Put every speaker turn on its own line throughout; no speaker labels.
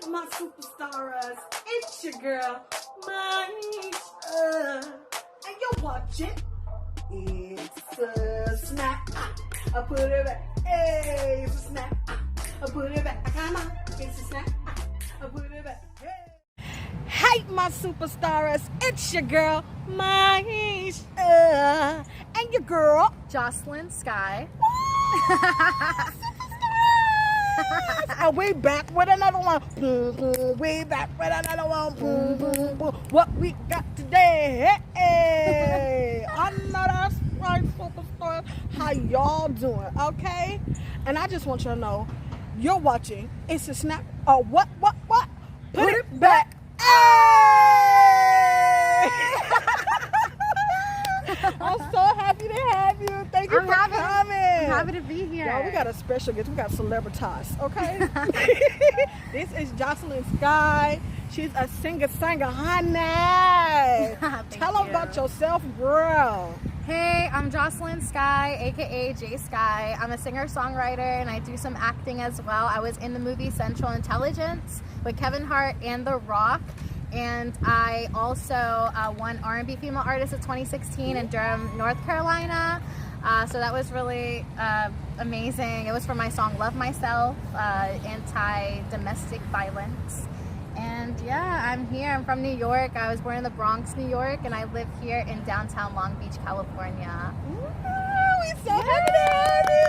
my superstars. It's your girl, Maisha. And you're watching. It's a snap. I put it back. Hey, it's a snap. I put it back. Come on. It's a snap. I put it back. Hey, my superstars. It's your girl, Maisha. And your girl,
Joslyn Sky.
And we back with another one. We back with another one. What we got today? Hey, I know that's right, superstars. How y'all doing? Okay, and I just want you to know, you're watching. It's a snap. Oh, what? Put it back. Hey! I'm so happy to have you. Thank you for coming.
I'm happy to be here.
Y'all, we got a special guest. We got celebrities, okay? This is Joslyn Sky. She's a singer, honey. Tell them about yourself, girl.
Hey, I'm Joslyn Sky, aka J Sky. I'm a singer-songwriter and I do some acting as well. I was in the movie Central Intelligence with Kevin Hart and The Rock. And I also won R&B Female Artist of 2016 in Durham, North Carolina. So that was really amazing. It was for my song Love Myself, anti-domestic violence. And yeah, I'm here. I'm from New York. I was born in the Bronx, New York, and I live here in downtown Long Beach, California.
We're so happy to have you.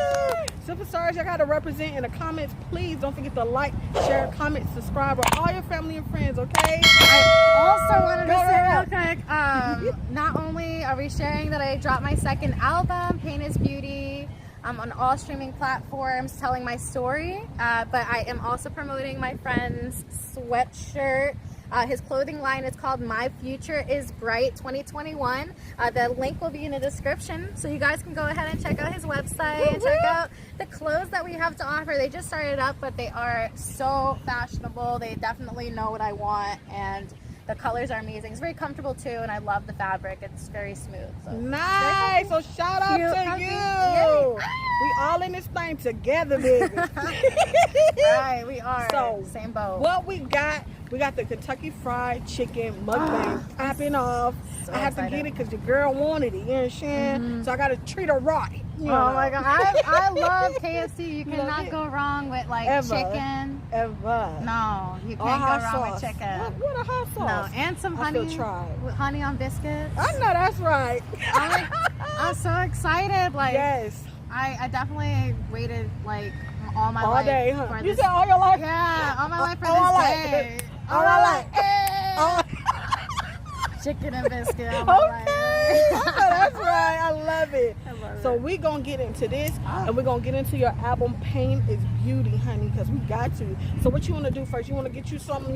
Superstars, y'all gotta represent in the comments. Please don't forget to like, share, comment, subscribe with all your family and friends, okay?
I also wanted to say real quick, not only are we sharing that I dropped my second album, Pain is Beauty, on all streaming platforms, telling my story, but I am also promoting my friend's sweatshirt. His clothing line is called My Future is Bright 2021. The link will be in the description, so you guys can go ahead and check out his website and check out the clothes that we have to offer. They just started up, but they are so fashionable. They definitely know what I want, and the colors are amazing. It's very comfortable too, and I love the fabric. It's very smooth. So
nice. So shout out to you. Yay. We all in this thing together, baby.
Right, we are.
So
same boat.
What we got the Kentucky Fried Chicken Mukbang popping off.
So
I have to get it because your girl wanted it. You know what I'm saying? So I got to treat her right.
Oh my God, I love KFC. You cannot go wrong with chicken.
Ever.
No, you can't go wrong with chicken.
What a hot sauce.
No, and some honey.
With
honey on biscuits.
I know that's right.
I'm so excited.
Yes.
I definitely waited all my life.
All day, huh?
For
You
this.
said all your life?
Yeah, all my life for this day.
All my life.
Chicken and biscuit. All my life.
That's right. I love it. So we're going to get into this, and we're going to get into your album, Pain is Beauty, honey, because we got to. So what you want to do first? You want to get you some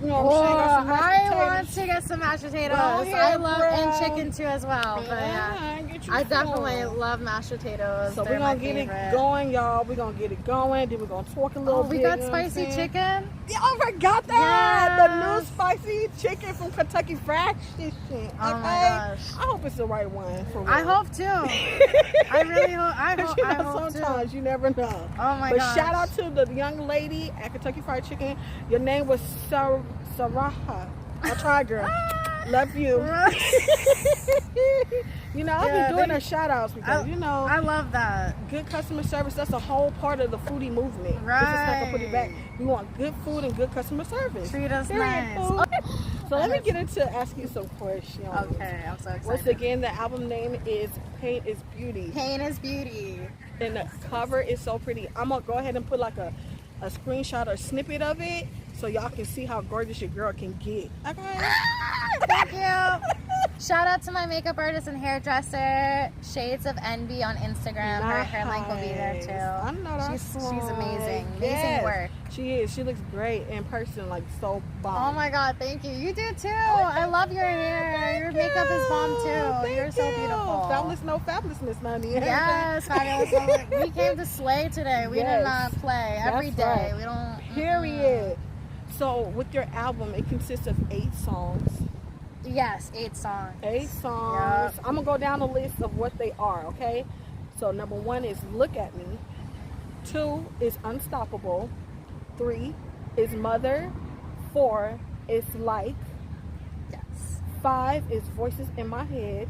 you know what I'm saying?
I want to get some mashed potatoes. I love, and chicken too as well. But I definitely love mashed potatoes.
So we're going to get it going, y'all. We're going to get it going. Then we're going to talk a little bit.
We got spicy chicken.
Yeah, I forgot that. Yes. The new spicy chicken from Kentucky Fried Chicken. Okay?
Oh my gosh.
I hope it's the right one. For real.
I hope too. I really hope. I hope
sometimes you never know.
Oh my
gosh.
gosh.
Shout out to the young lady at Kentucky Fried Chicken. Your name was Saraha. I tried, girl. Love you. You know, I've been doing our shout outs because,
I love that.
Good customer service, that's a whole part of the foodie movement.
Right.
This is not gonna put it back. We want good food and good customer service.
Treat us nice.
So let me get into asking you some questions.
Okay, I'm so excited.
Once again, the album name is Pain is Beauty.
Pain is Beauty.
And the cover is so pretty. I'm gonna go ahead and put like a screenshot or snippet of it so y'all can see how gorgeous your girl can get. Okay.
Thank you. Shout out to my makeup artist and hairdresser, Shades of Envy on Instagram. Her link will be there too.
I know that's
she's amazing. Amazing
yes.
work.
She is. She looks great in person, like so bomb.
Oh my God, thank you. You do too. I love your hair. Your makeup is bomb too. You're so beautiful.
Fabulous, no fabulousness, honey.
Yes, fabulous. We came to slay today. We did not play every day.
Right.
We don't.
Period. So with your album, it consists of 8 songs.
Yes, 8 songs.
8 songs.
Yep.
I'm gonna go down the list of what they are. Okay. So number 1 is Look at Me. 2 is Unstoppable. 3 is Mother. 4 is Like.
Yes.
5 is Voices in My Head.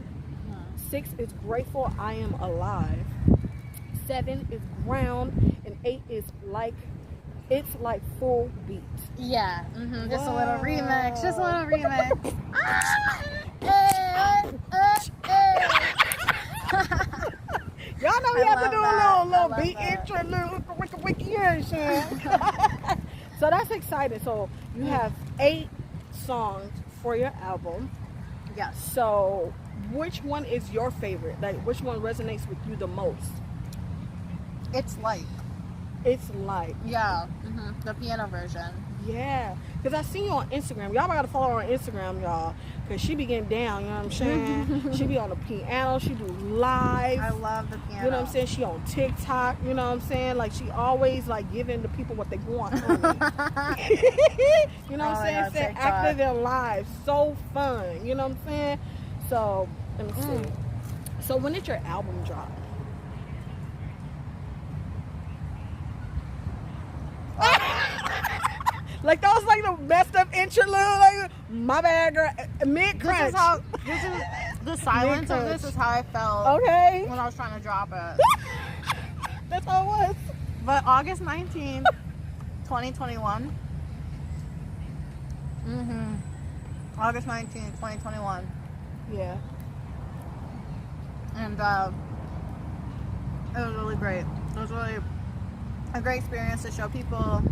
6 is Grateful I Am Alive. 7 is Ground. And 8 is Like. It's like full beat.
Yeah. Just a
Wow.
little remix. Just a little remix.
Y'all know we
I
have to
love
do
that.
a little
I
beat
love that.
intro, little wiki here and shit. So that's exciting. So you have 8 songs for your album.
Yes.
So which one is your favorite? Like which one resonates with you the most?
It's like.
It's Like.
Yeah. The piano version.
Yeah, because I see you on Instagram. Y'all gotta follow her on Instagram, y'all, because she be getting down, you know what I'm saying? She be on the piano, she do live.
I love the piano.
You know what I'm saying? She on TikTok, you know what I'm saying? Like she always like giving the people what they want. Honey. You know what I'm saying?
God,
Saying
TikTok.
after their lives, so fun. You know what I'm saying? So let me see. So when did your album drop? Like that was like the best of interlude. Like my bad, girl. Mid crunch.
This is the silence of this is how I felt
Okay.
when I was trying to drop it.
That's all it was.
But August 19th, 2021. August 19th, 2021.
Yeah.
And it was really great. It was really a great experience to show people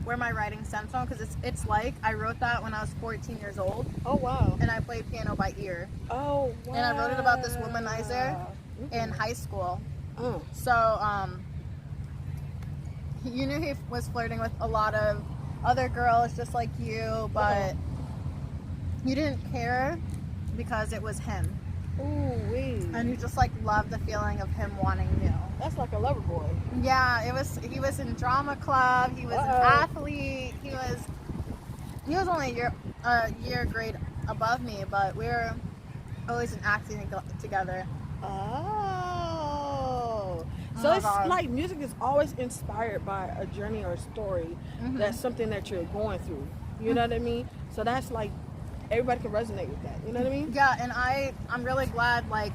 where my writing stems from, because it's like I wrote that when I was 14 years old,
Oh wow.
and I played piano by ear.
Oh wow.
And I wrote it about this womanizer in high school. So you knew he was flirting with a lot of other girls just like you, but you didn't care because it was him.
Ooh wee.
And you just like loved the feeling of him wanting you.
That's like a lover boy.
Yeah, he was in drama club, he was an athlete, he was only a year grade above me, but we were always in acting together.
Oh. So
Oh my
it's
God.
like music is always inspired by a journey or a story that's something that you're going through. You know what I mean? So that's like everybody can resonate with that. You know what I mean?
Yeah, and I'm really glad like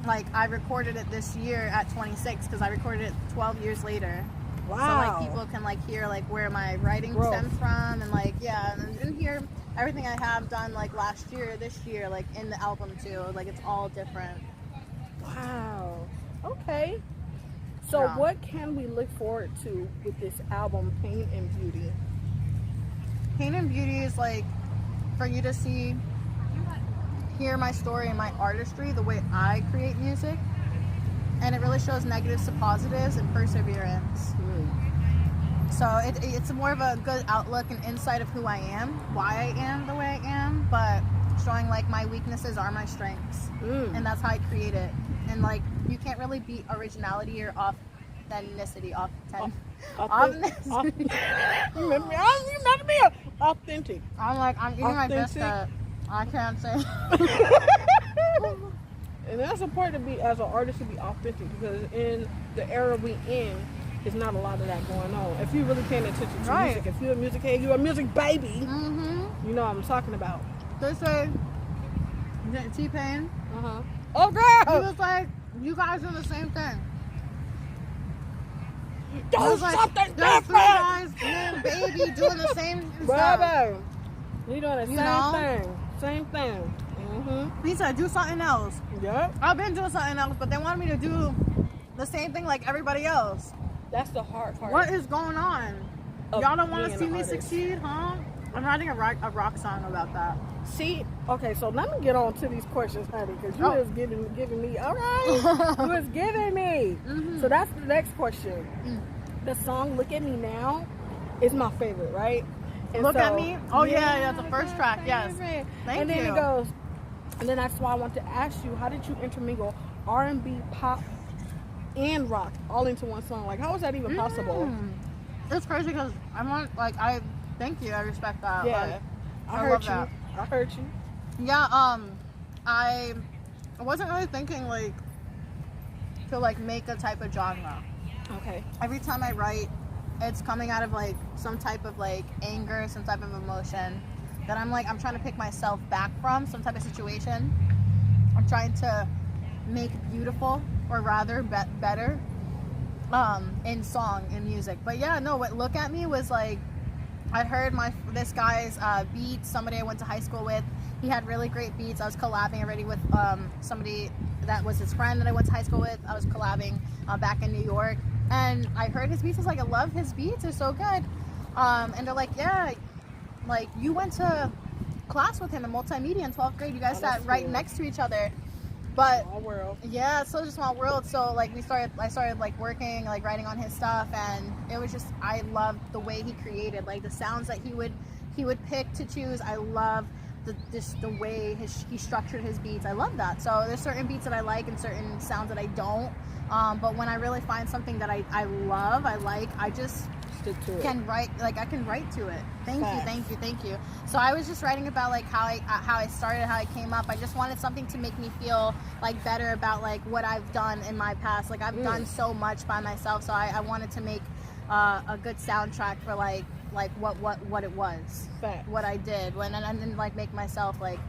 I recorded it this year at 26, because I recorded it 12 years later.
Wow.
So like people can like hear like where my writing
Growth.
stems from, and like and hear everything I have done like last year, this year, like in the album too. Like it's all different.
Wow. Okay. So
Yeah.
what can we look forward to with this album, Pain and Beauty?
Pain and Beauty is like for you to hear my story and my artistry, the way I create music, and it really shows negatives to positives and perseverance. So it's more of a good outlook and insight of who I am, why I am the way I am, but showing like my weaknesses are my strengths, and that's how I create it. And like you can't really beat originality or authenticity.
You made me authentic.
I'm eating my
Authentic.
biscuit. I can't say.
And that's important to be, as an artist, to be authentic, because in the era we in, there's not a lot of that going on. If you're really paying attention to
Right.
music, if you're a music head, you're a music baby,
Mm-hmm.
you know what I'm talking about.
They say T-Pain.
Oh,
He
girl!
was like, you guys do the same thing.
Do
He was like,
something
there's three
different!
guys, and baby doing the same stuff.
Brother! You're doing the
You
same
know?
thing. Same thing.
He said, do something else.
Yep.
I've been doing something else, but they wanted me to do the same thing like everybody else.
That's the hard part.
What is going on?
of
Y'all don't want
being
to see
an
me
artist.
succeed, huh? I'm writing a rock song about that.
See, okay, so let me get on to these questions, honey, because you
Oh.
was giving me, all right, you was giving me. So that's the next question. The song "Look at Me Now" is my favorite, right? And
Look
so-
at me. Oh yeah, the first track. Yes.
favorite.
Thank
and then
you.
it goes, and then that's why I want to ask you, how did you intermingle R&B, pop, and rock all into one song? Like, how was that even possible?
It's crazy because I thank you. I respect that.
Yeah,
Like,
I
I
heard
love
you.
that.
I heard you.
yeah. I wasn't really thinking like to like make a type of genre.
Okay.
Every time I write, it's coming out of like some type of like anger, some type of emotion that I'm trying to pick myself back from, some type of situation. I'm trying to make beautiful, or rather better, in song, in music. But yeah, no, what Look At Me was like, I'd heard this guy's beats, somebody I went to high school with. He had really great beats. I was collabing already with somebody that was his friend that I went to high school with. I was collabing back in New York, and I heard his beats. I was like, I love his beats, they're so good. And they're like, yeah, like you went to class with him in multimedia in 12th grade. You guys sat right next to each other. But
small world.
Yeah, it's such a small world. So like I started like working, like writing on his stuff, and it was just, I loved the way he created, like the sounds that he would pick to choose. I love the way he structured his beats. I love that. So there's certain beats that I like and certain sounds that I don't. But when I really find something that I love, I like, I just can write, like I can write to it. Thank you. So I was just writing about like how I started, how I came up. I just wanted something to make me feel like better about like what I've done in my past. Like I've done so much by myself, so I wanted to make a good soundtrack for like what it was, what I did, and then like make myself like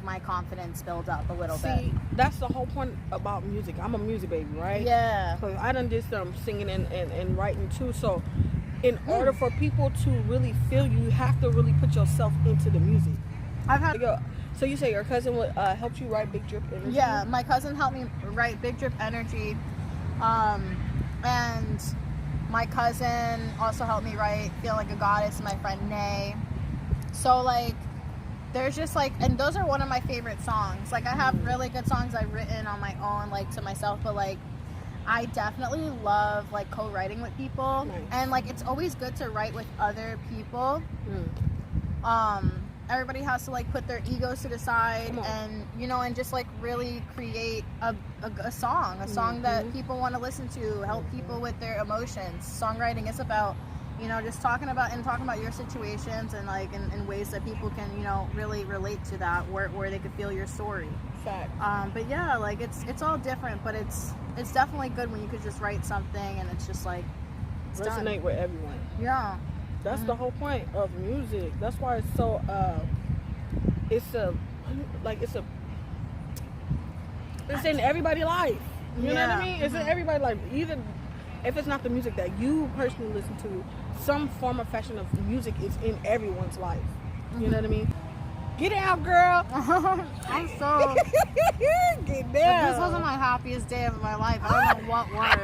my confidence build up a little bit.
See, that's the whole point about music. I'm a music baby, right?
Yeah.
So I done did some singing and writing too. So in order for people to really feel you, you have to really put yourself into the music. So you say your cousin helped you write Big Drip Energy?
Yeah, my cousin helped me write Big Drip Energy, and my cousin also helped me write Feel Like a Goddess, my friend Nay. So like there's just like, and those are one of my favorite songs. Like I have really good songs I've written on my own, like to myself, but like I definitely love like co-writing with people.
Nice.
And like it's always good to write with other people. Everybody has to like put their egos to the side, and you know, and just like really create a song that people want to listen to, help people with their emotions. Songwriting is about, you know, just talking about your situations, and like in ways that people can, you know, really relate to that, where they could feel your story.
Fact.
But yeah, like it's all different, but it's definitely good when you could just write something and it's just like
resonate with everyone.
Yeah.
That's the whole point of music. That's why it's so it's in everybody's life. You know what I mean? It's in everybody's life. Even if it's not the music that you personally listen to, some form of fashion of music is in everyone's life. You know what I mean? Get out, girl.
I'm so
get down.
This wasn't my happiest day of my life. I don't know what was.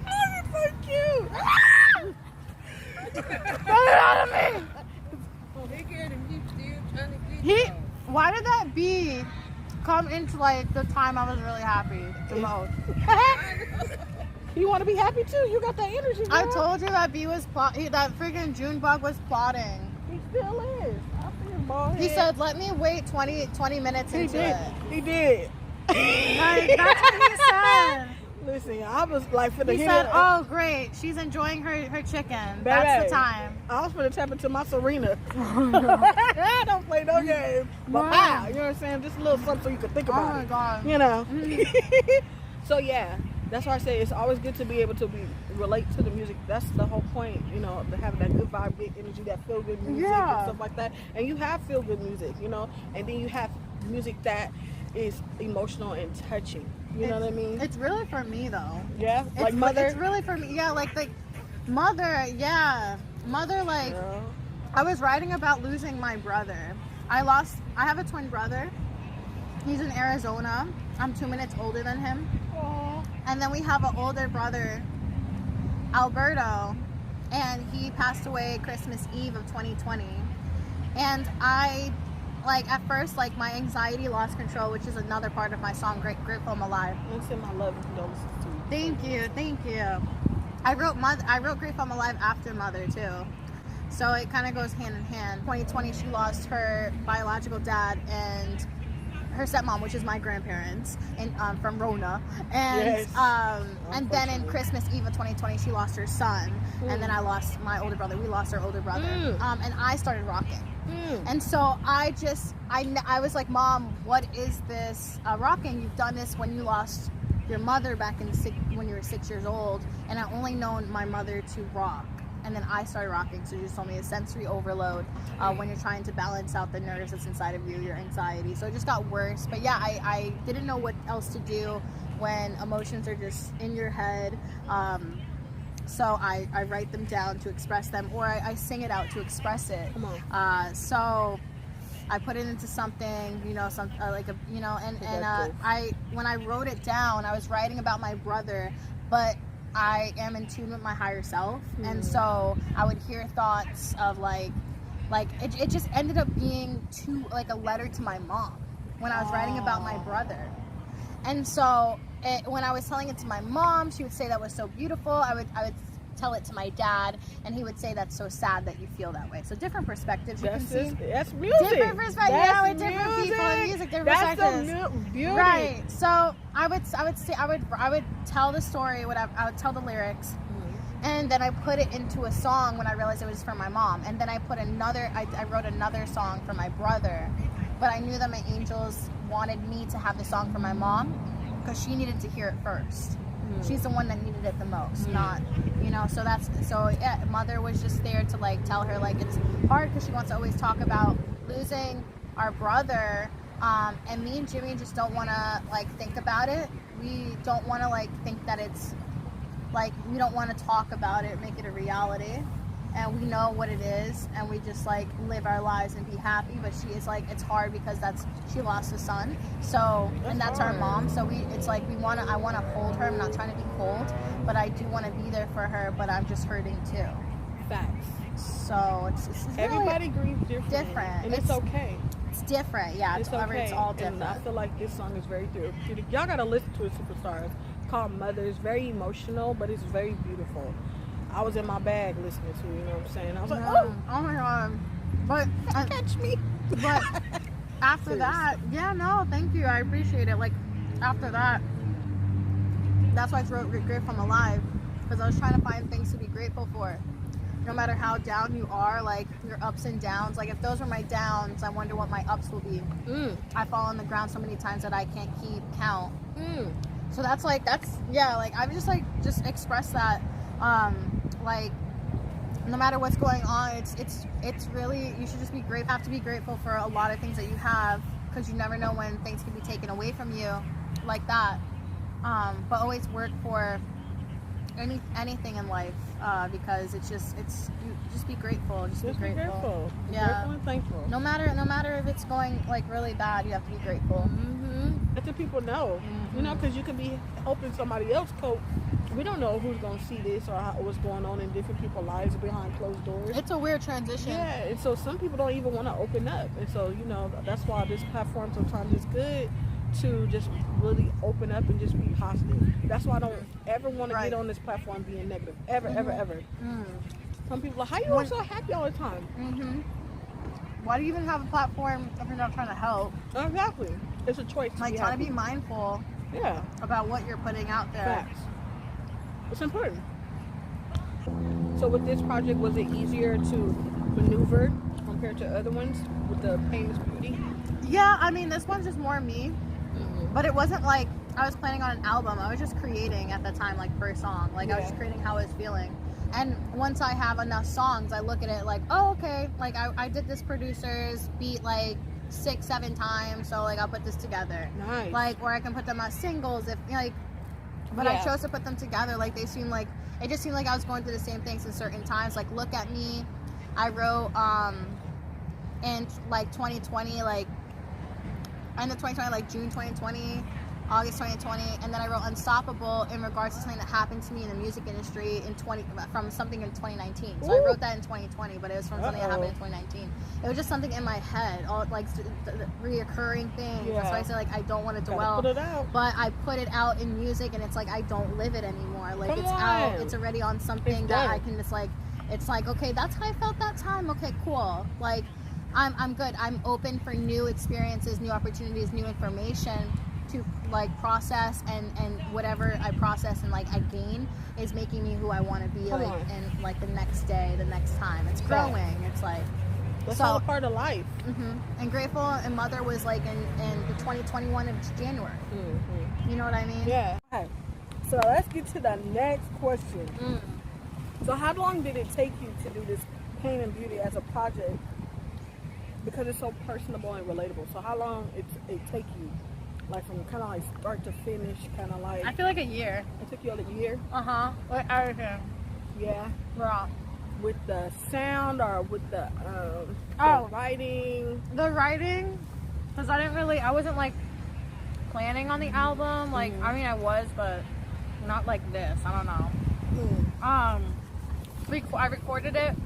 Oh, you're so cute.
Why did that bee come into like the time I was really happy the most?
You want to be happy too? You got that energy, girl.
I told you that bee was that freaking June bug was plotting.
He still is. I see his bald head.
He said, "Let me wait 20 minutes into it."
He did.
Like, that's what he said.
Listen, I was like for the
He said, "Oh, great, she's enjoying her chicken. That's the time."
I was gonna tap into my Serena. I don't play no game. But you know what I'm saying? Just a little something so you can think about it.
Oh my God.
You know. So yeah, that's why I say it's always good to be able to relate to the music. That's the whole point, you know, to have that good vibe, good energy, that feel good music and stuff like that. And you have feel good music, you know, and then you have music that is emotional and touching. You know what I mean?
It's really for me though.
Yeah, like Mother.
It's really for me. Yeah, like Mother. Yeah, Mother. Like
Girl.
I was writing about losing my brother. I have a twin brother. He's in Arizona. I'm 2 minutes older than him.
Aww.
And then we have an older brother, Alberto, and he passed away Christmas Eve of 2020. And at first, my anxiety lost control, which is another part of my song, Grateful I'm Alive.
And send my love and condolences to you.
Thank you. I wrote Grateful I'm Alive after Mother, too. So it kind of goes hand in hand. 2020, she lost her biological dad and her stepmom, which is my grandparents, and from Rona. And and then in Christmas Eve of 2020, she lost her son. And then I lost my older brother. We lost our older brother. And I started rocking. And so I was like, Mom, what is this rocking? You've done this when you lost your mother back when you were 6 years old, and I only known my mother to rock. and then I started rocking. So she just told me a sensory overload when you're trying to balance out the nerves that's inside of you, your anxiety. So it just got worse. But yeah, I didn't know what else to do when emotions are just in your head. So I write them down to express them, or I sing it out to express it.
Come on.
So I put it into something, you know, when I wrote it down, I was writing about my brother, but I am in tune with my higher self, and so I would hear thoughts of like it just ended up being like a letter to my mom when I was writing about my brother. And so when I was telling it to my mom, she would say that was so beautiful. I would tell it to my dad, and he would say that's so sad that you feel that way. So different perspectives. You can see
that's music.
Different perspectives. Yeah, with different people and music, different perspectives.
That's beauty.
Right. So I would tell the story. I would tell the lyrics, and then I put it into a song when I realized it was for my mom. And then I put I wrote another song for my brother, but I knew that my angels wanted me to have the song for my mom because she needed to hear it first. She's the one that needed it the most, not, you know. So yeah, mother was just there to like tell her like it's hard because she wants to always talk about losing our brother, and me and Jimmy just don't want to like think about it. We don't want to like think that it's like, we don't want to talk about it, make it a reality. And we know what it is, and we just like live our lives and be happy. But she is like, it's hard because she lost a son. So, and that's our mom. So it's like I want to hold her. I'm not trying to be cold, but I do want to be there for her. But I'm just hurting too.
Facts.
So it's
everybody
really
grieves different, and it's okay.
It's different, yeah.
It's okay.
It's all different.
And I feel like this song is very therapeutic. Y'all gotta listen to it, Superstars. It's called Mother. It's very emotional, but it's very beautiful. I was in my bag listening to it, you know what I'm saying? I was like,
oh my god. But
catch me.
But after that, yeah, no, thank you. I appreciate it. Like after that, that's why I wrote Grateful I'm Alive, because I was trying to find things to be grateful for. No matter how down you are, like your ups and downs. Like if those were my downs, I wonder what my ups will be. I fall on the ground so many times that I can't keep count. So that's yeah, like I've just expressed that. Like no matter what's going on, it's really, you should just be grateful. Have to be grateful for a lot of things that you have, because you never know when things can be taken away from you like that. But always work for anything in life, because you just be grateful. Just be grateful. Yeah.
Grateful and thankful.
No matter if it's going like really bad, you have to be grateful.
Let the people know, you know, because you can be helping somebody else cope. We don't know who's going to see this or what's going on in different people's lives behind closed doors.
It's a weird transition.
Yeah, and so some people don't even want to open up. And so, you know, that's why this platform sometimes is good to just really open up and just be positive. That's why I don't ever want to get on this platform being negative. Ever. Some people are like, how you so happy all the time?
Why do you even have a platform if you're not trying to help?
Exactly. It's a choice to
like
be
trying
happy.
to be mindful about what you're putting out there.
Facts. It's important. So with this project, was it easier to maneuver compared to other ones with the Pain is Beauty?
Yeah, I mean, this one's just more me. But it wasn't like I was planning on an album. I was just creating at the time, like per song. Like I was just creating how I was feeling. And once I have enough songs, I look at it like, oh, okay. Like I did this producer's beat like 6-7 times, so like I'll put this together.
Nice.
Like, or I can put them as singles if like. But I chose to put them together. Like it just seemed like I was going through the same things in certain times. Like Look at Me, I wrote in like 2020, like end of 2020, like June 2020, August 2020, and then I wrote Unstoppable in regards to something that happened to me in the music industry from something in 2019. So I wrote that in 2020, but it was from something that happened in 2019. It was just something in my head, all like the reoccurring things. Yeah. That's why I say like I don't want to dwell,
put it out.
But I put it out in music, and it's like I don't live it anymore. Like it's out, it's already on something that I can just like. It's like, okay, that's how I felt that time. Okay, cool. Like I'm good. I'm open for new experiences, new opportunities, new information to like process, and whatever I process and like I gain is making me who I want to be in like the next day, the next time. It's growing. It's like
that's all a part of life.
And Grateful and Mother was like in the 2021 of January. You know what I mean?
Yeah. Okay. So let's get to the next question. So how long did it take you to do this pain and beauty as a project? Because it's so personable and relatable. So how long it take you? Like from kind of like start to finish, kind of like...
I feel like a year.
It took you all a year?
Uh-huh. With everything.
Yeah.
Raw.
With the sound or with the writing?
The writing, because I wasn't like planning on the album. Like, I mean, I was, but not like this. I don't know. I recorded it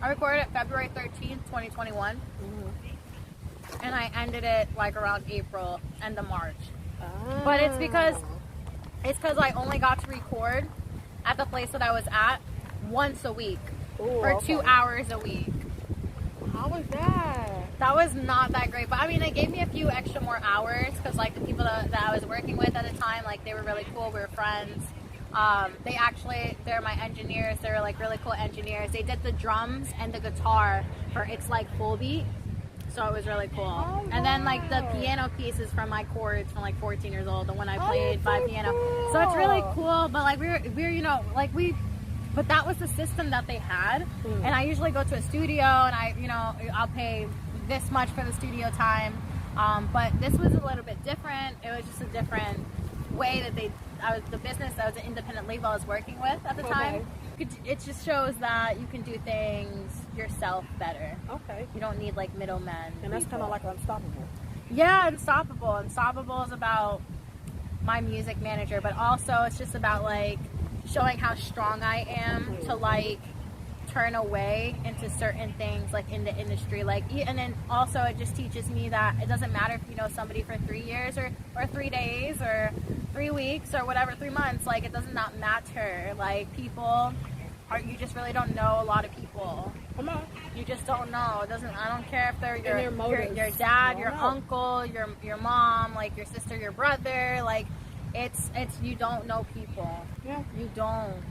I recorded it February 13th, 2021. And I ended it like around April, end of March. But it's because I only got to record at the place that I was at once a week for 2 hours a week.
How was that?
That was not that great, but I mean, they gave me a few extra more hours because like the people that I was working with at the time, like they were really cool. We were friends. They're my engineers. They're like really cool engineers. They did the drums and the guitar for It's Like Full Beat. So it was really cool.
Oh,
and then like the piano pieces from my chords from like 14 years old, the one I played by piano. Cool. So it's really cool, but like we're but that was the system that they had. And I usually go to a studio and I'll pay this much for the studio time. But this was a little bit different. It was just a different way that the business that was an independent label I was working with at the time. It just shows that you can do things yourself better. Okay. You don't need like middlemen.
And that's kind of like Unstoppable.
Yeah, Unstoppable. Unstoppable is about my music manager, but also it's just about like showing how strong I am to like turn away into certain things like in the industry, like, and then also it just teaches me that it doesn't matter if you know somebody for 3 years or 3 days or 3 weeks or whatever, 3 months, like it does not matter. Like you just really don't know a lot of people.
Come on.
You just don't know. I don't care if they're your dad, your uncle, your mom, like your sister, your brother, like it's you don't know people. Yeah. You don't.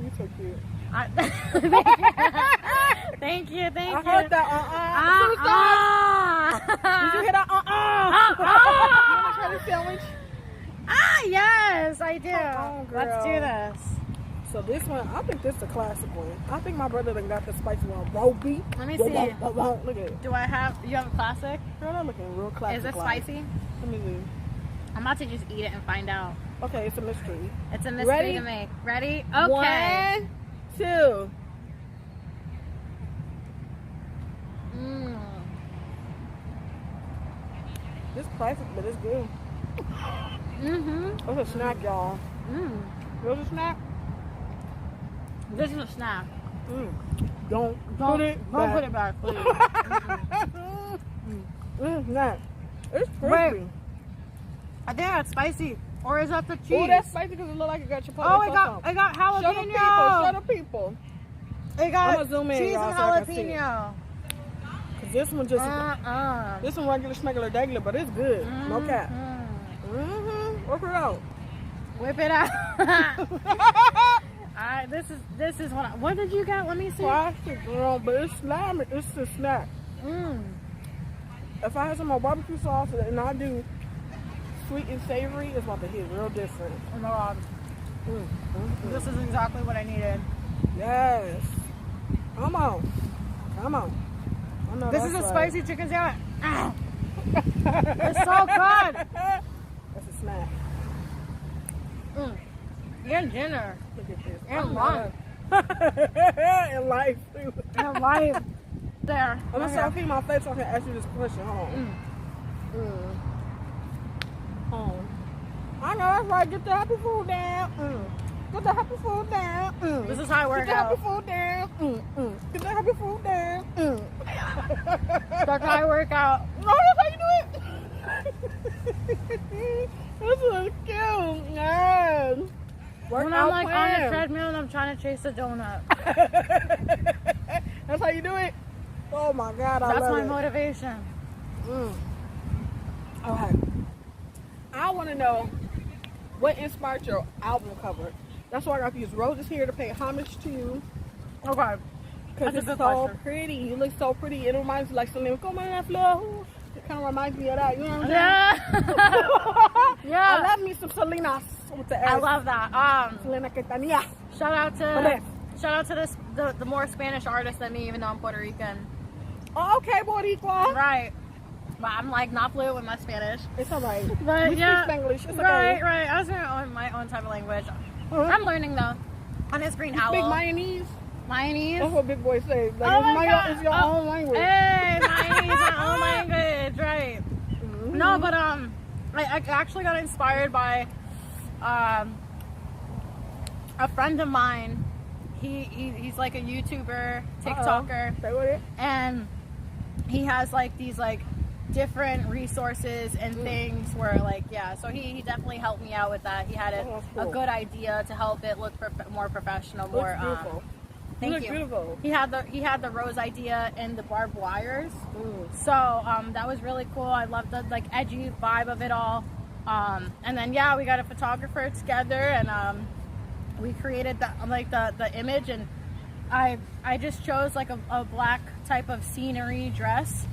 You're so cute.
Thank you.
I heard that. Did you hear that? You want to try the sandwich?
Yes, I do.
On,
let's do this.
So this one, I think this is a classic one. I think my brother done got the spicy one. Roby.
Let me see.
Look at it.
You have a classic?
Girl, that looking real classic.
Is it spicy?
Let me see.
I'm about to just eat it and find out.
Okay, it's a mystery.
It's a mystery to make. Ready? Okay.
1, 2. This classic, but it's good. It's a snack, y'all. What's a snack?
This is a snack.
Don't put it back, please. Snack. It's crispy.
Wait. I think that's spicy. Or is that the cheese?
Oh, that's spicy because it looks like it got chipotle.
Oh, it got jalapeno.
Show the people.
It got
I'm gonna zoom in,
cheese
y'all,
and
so I can see
jalapeno.
Cause this one just this one regular schmegular, but it's good. No cap. Whip it out.
Whip it out. Alright, this is what did you get? Let me see.
Plastic, girl, but it's slimy. It's a snack. If I had some more barbecue sauce and I do sweet and savory, it's about to hit real different.
Oh my god. This is exactly what I needed.
Yes. Come on. I know
this is a
right.
spicy chicken sandwich. It's so good.
That's a snack.
And dinner.
Look at this.
And lunch.
And life.
And life. There.
I'm gonna start feeding my face so I can ask you this question. Hold on. I know that's right. Get the happy food down. Get the happy food down.
This is how I work out.
Get the happy food down. Get the happy food down.
That's how I work out.
No, that's how you do it. This is cute. Yes.
When I'm like on the treadmill and I'm trying to chase a donut.
That's how you do it? Oh my God,
That's my motivation.
Okay. I want to know what inspired your album cover. That's why I got these roses here to pay homage to you.
Okay.
Because it's so pretty. You look so pretty. It reminds me like Celine, come on that floor. It kind of reminds me of that. You know what I'm
Yeah.
saying?
Yeah.
I love me some Selena's with the S.
I love that.
Selena Quintanilla.
Shout out
But
to the more Spanish artists than me, even though I'm Puerto Rican.
Oh, okay, Boricua.
Right. But I'm like not fluent with my Spanish.
It's all right.
But
we
yeah,
speak Spanglish. It's
right,
okay.
right. I was doing my own type of language.
Uh-huh.
I'm learning though. On his green owl.
Speak Mayonnaise.
Mayonnaise.
That's what big boy says. Like,
Oh my God.
It's your own language.
Hey, mayonnaise, my own language, right?
Mm-hmm.
No, but I actually got inspired by a friend of mine. He's like a YouTuber, TikToker,
Say what it?
and he has like these like different resources and things where like so he definitely helped me out with that. He had a good idea to help it look more professional, more
beautiful.
thank you.
Beautiful.
He had the rose idea and the barbed wires. So that was really cool. I loved the like edgy vibe of it all. And then we got a photographer together and we created the image, and I just chose like a black type of scenery dress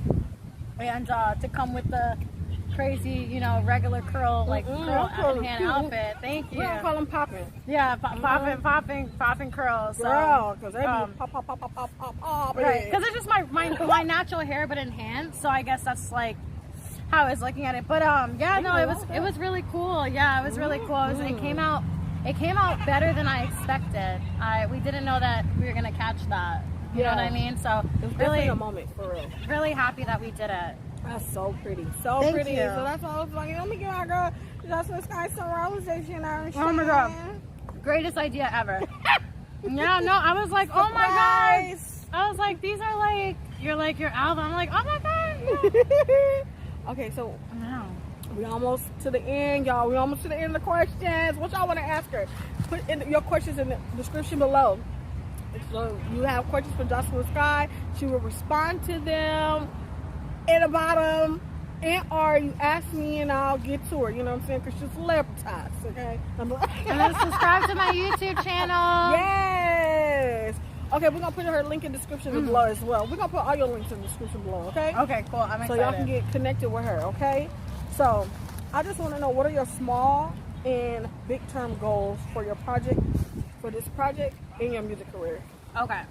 and to come with the crazy, regular curl and hand outfit. Thank you.
We don't call them popping.
Yeah, popping curls. So,
Girl, because they be pop.
right, because it's just my natural hair, but enhanced. So I guess that's like how I was looking at it. But it was really cool. Yeah, it was really cool. It came out better than I expected. We didn't know that we were gonna catch that. You know what I mean? So
it's
really
a moment for real.
Really happy that we did it.
That's so pretty. So
Thank
pretty.
you.
So that's why I was like, let me give our girl Joslyn Sky some roses, you know.
Oh my God. Greatest idea ever. Yeah, no, I was like, oh my God. I was like, these are like your album. I'm like, oh my God.
Okay, so
Wow.
we almost to the end, y'all. We almost to the end of the questions. What y'all want to ask her? Put in your questions in the description below. So you have questions for Joslyn Sky. She will respond to them in the bottom. And/or you ask me and I'll get to her. You know what I'm saying? Because she's celebritized, okay?
And then subscribe to my YouTube channel.
Yes. Okay, we're going to put her link in the description below as well. We're going to put all your links in the description below, okay?
Okay, cool. I'm excited.
So y'all can get connected with her, okay? So I just want to know, what are your small and big term goals for your project, for this project in your music career?
Okay.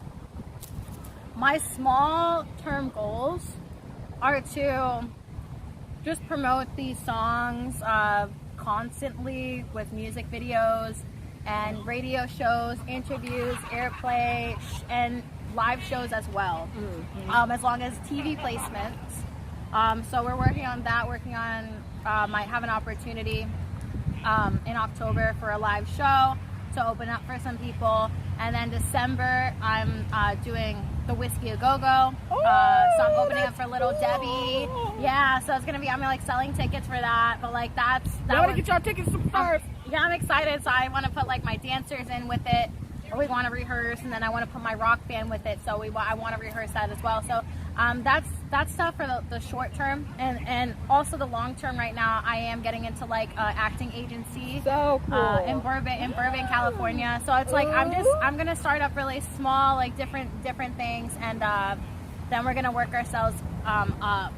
My small term goals are to just promote these songs constantly with music videos and radio shows, interviews, airplay, and live shows as well, as long as TV placements. So we're working on that, might have an opportunity in October for a live show to open up for some people. And then December, I'm doing the Whiskey A Go-Go. So I'm opening up for Little Debbie. Yeah, so it's going to be, I'm like selling tickets for that. But like that
want to get y'all tickets first.
Yeah, I'm excited. So I want to put like my dancers in with it. Or we want to rehearse, and then I want to put my rock band with it. So I want to rehearse that as well. So that's stuff for the short term, and also the long term. Right now, I am getting into like acting agency.
So cool.
In Burbank, California. So it's like I'm gonna start up really small, like different things, and then we're gonna work ourselves up.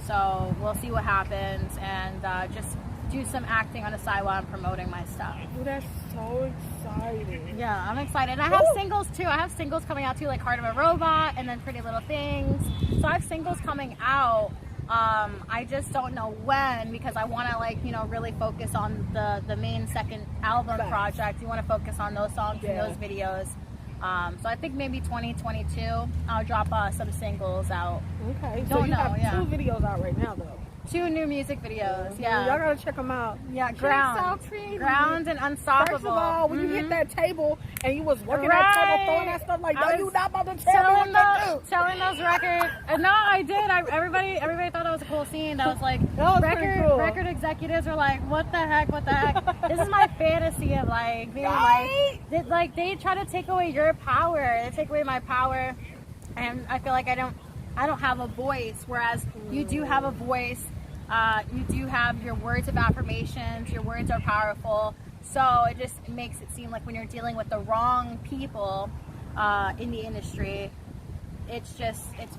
So we'll see what happens, and just do some acting on the side while I'm promoting my stuff.
Ooh, that's so exciting.
Yeah, I'm excited. And I have singles too. I have singles coming out too, like Heart of a Robot and then Pretty Little Things. So I have singles coming out. I just don't know when, because I want to really focus on the main second album project. You want to focus on those songs and those videos. So I think maybe 2022 I'll drop some singles out.
Okay, so you have 2 videos out right now though.
2 new music videos, yeah.
Y'all gotta check them out.
Yeah, Ground and Unstoppable.
First of all, when you hit that table and you was working that table, throwing that stuff like, you not about to tell me what to do.
Selling those records. No, I did. Everybody thought that was a cool scene. That was like,
cool.
record executives were like, what the heck? This is my fantasy of like being they try to take away your power. They take away my power, and I feel like I don't have a voice, whereas you do have a voice. You do have your words of affirmations. Your words are powerful. So it just makes it seem like when you're dealing with the wrong people in the industry, it's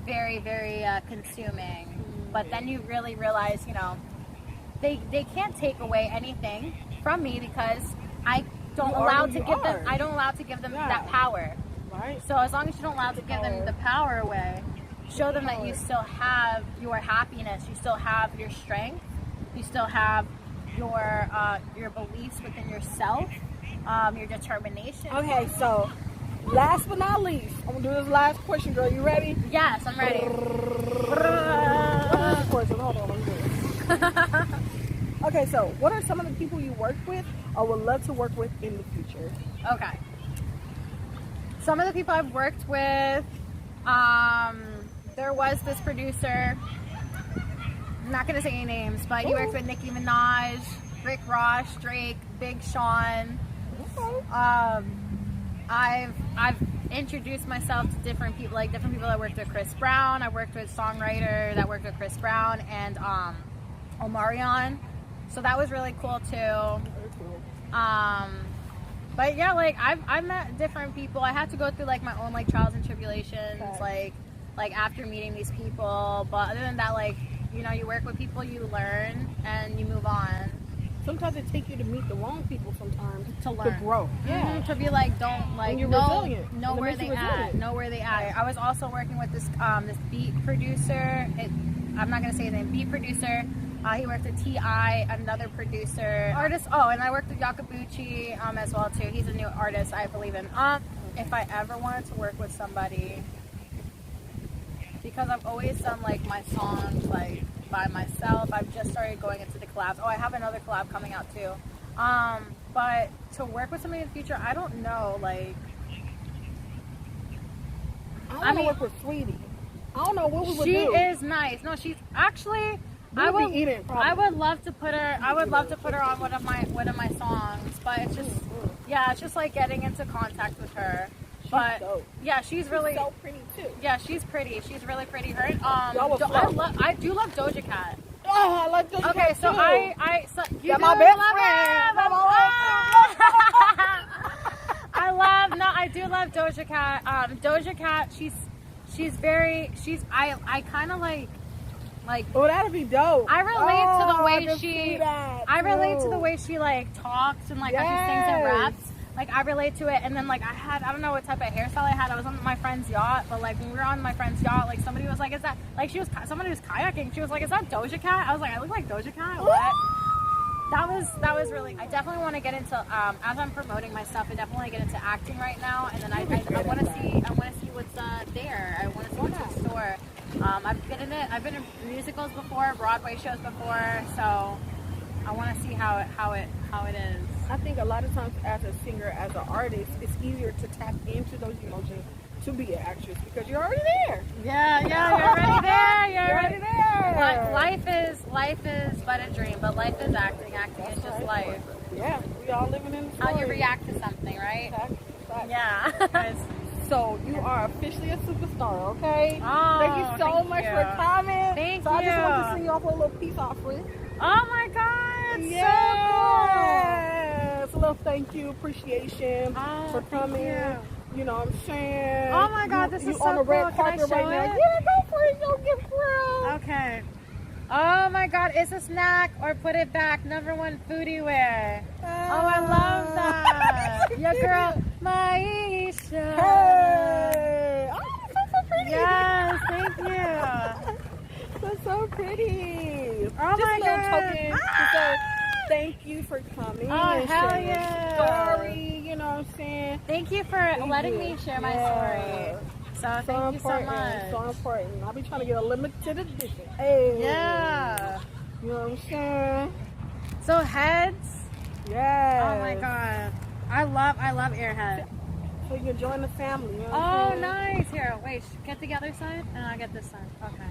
very, very consuming. But then you really realize, you know, they can't take away anything from me because I don't allow to give them. I don't allow to give them that power.
Right.
So as long as you don't allow to give them the power away, show them that you still have your happiness, you still have your strength, you still have your beliefs within yourself, your determination.
Okay, so last but not least, I'm gonna do this last question, girl. You ready?
Yes, I'm ready.
Question. Hold on, let me do this. Okay, so what are some of the people you work with or would love to work with in the future?
Okay. Some of the people I've worked with, there was this producer, I'm not going to say any names, but he worked with Nicki Minaj, Rick Ross, Drake, Big Sean. I've introduced myself to different people, like different people that worked with Chris Brown. I worked with Songwriter that worked with Chris Brown and Omarion. So that was really cool too. But yeah, like I've met different people. I had to go through like my own like trials and tribulations, like after meeting these people. But other than that, like, you know, you work with people, you learn, and you move on.
Sometimes it takes you to meet the wrong people sometimes to learn. To grow.
Yeah. To be like, don't like know where they at. Know where they at. I was also working with this this beat producer. I'm not gonna say his name. Beat producer. He worked with T.I., another producer, artist. Oh, and I worked with Yakabuchi as well too. He's a new artist I believe in. If I ever wanted to work with somebody, because I've always done like my songs like by myself. I've just started going into the collabs. Oh, I have another collab coming out too. But to work with somebody in the future, I don't know. Like,
I want to work with Sweetie. I don't know what we would do.
She is nice. No, she's actually. I would love to put her. I would love to put her on one of my songs. But it's just, yeah, it's just like getting into contact with her. But yeah, she's really
so pretty too.
Yeah, she's pretty. She's really pretty. Her I do love Doja Cat.
Oh, I love Doja Cat.
Okay, so
too.
you
my best friend.
I do love Doja Cat. Doja Cat, I kind of like.
Oh, that'd be dope.
I relate to the way I relate to the way she like talks and like how she sings and raps. Like, I relate to it. And then like I don't know what type of hairstyle I had. I was on my friend's yacht, but like when we were on my friend's yacht, like somebody was like, is that like somebody was kayaking? She was like, is that Doja Cat? I was like, I look like Doja Cat? What? That was really. I definitely want to get into as I'm promoting my stuff. I definitely want to get into acting right now, and then I want to see what's there. I want to see what's in store. I've been in it. I've been in musicals before, Broadway shows before, so I want to see how it is.
I think a lot of times as a singer, as an artist, it's easier to tap into those emotions to be an actress because you're already there.
Yeah, you're already there.
You're already there.
Life is but a dream, but life is acting. Acting is just life.
Yeah, we all living in the story.
How you react to something, right?
Exactly.
Yeah.
So you are officially a superstar, okay?
Oh,
thank you so much for coming.
Thank you.
I just want to send you off a little peace offering.
Oh my God!
Yes. So cool. A little thank you, appreciation for coming. You know what I'm saying?
Oh my God, this is so cool.
You on the red carpet right now. Yeah, go for it. Go get girl.
Okay. Oh my God, it's a snack or put it back. #1 foodie wear. Oh, I love that. Your girl, Maisha.
Hey. Oh, that's so pretty.
Yes, thank you.
That's so pretty.
Oh
just
my God.
Token to say thank you for coming.
Oh,
and
hell
sharing
yeah.
your story. You know what I'm saying?
Thank you for letting me share my story. So thank you so much.
So important. I'll be trying to get a limited edition. Hey.
Yeah.
You know what I'm saying?
So heads.
Yeah.
Oh my God. I love Airhead.
So you can join the family. You know what
Oh,
I'm saying?
nice. Here, wait. Get the other side, and I'll get this side. Okay.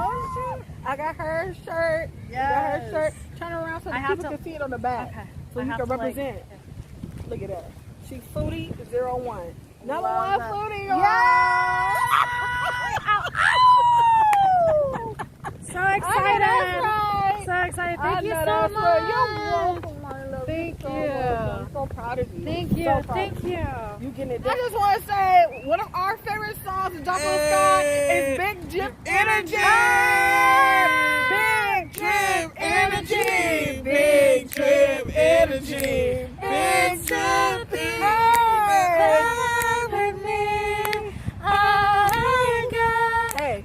Oh shit! I got her shirt.
Yes.
I got her shirt. Turn around so the people can see it on the back.
Okay.
So you can represent. Look at that. She's Foodie 01. #1 Foodie.
Yeah! So excited.
That's right.
So excited. Thank you so much.
You're welcome, my love.
Thank
So
you.
welcome. I'm so proud of you.
Thank you.
So proud
Thank
of you.
you.
You getting it. I just want to say one of our favorite songs of Jocelyn Sky is Big Drip Energy. Big Drip Energy. Big Drip Energy. Big Drip Hey.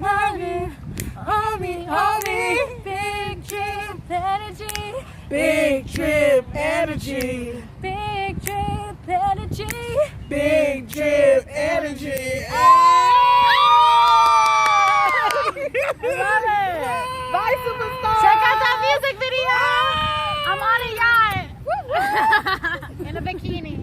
Big drip energy.
Big Drip Energy.
Big drip energy.
Big Drip Energy.
Love it.
Bye, Superstar.
Check out that music video. I'm on a yacht in a bikini.